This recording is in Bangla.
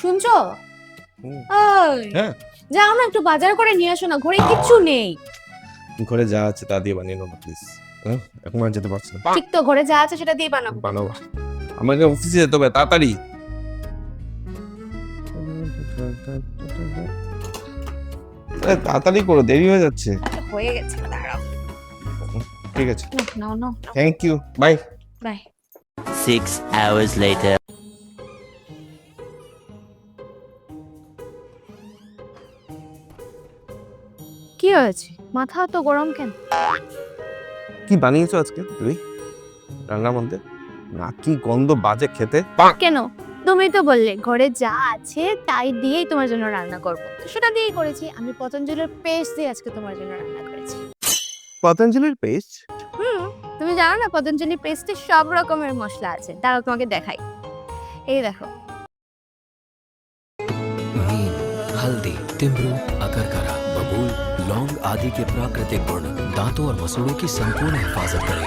শুনছো? হুম। ওই হ্যাঁ যাও না, একটু বাজার করে নিয়ে আসো না, ঘরে কিচ্ছু নেই। ঘরে যা আছে তা দিয়ে বানিয়ে নাও না প্লিজ। এখন আর যেতে পারছি না। ঠিক তো, ঘরে যা আছে সেটা দিয়ে বানাবো। বানাবো, আমাকে অফিসে যেতে হবে তাড়াতাড়ি। তাড়াতাড়ি করো, দেরি হয়ে যাচ্ছে। আচ্ছা, হয়ে গেছে, দাঁড়াও। ঠিক আছে, নাও নাও thank you, bye. Bye. 6 hours later. কি হয়েছে, মাথা তো গরম কেন? কি বানিয়েছো আজকে তুই রান্নার মধ্যে? না কি গন্ধ বাজে খেতে। কেন? তুমি তো বললে ঘরে যা আছে তাই দিয়েই তোমার জন্য রান্না করবো, তো সেটা দিয়েই করেছি। আমি পতঞ্জলির পেস্ট দিয়ে আজকে তোমার জন্য রান্না করেছি। পতঞ্জলির পেস্ট? তুমি জানো না পতঞ্জলি পেস্টে সব রকমের মশলা আছে, দাঁড়াও তোমাকে দেখাই। এই দেখো। हींग, हल्दी, तिमरू, अकरकरा, बबूल, लौंग आदि के प्राकृतिक गुण दांतों और मसूड़ों की संपूर्ण हिफाजत करें।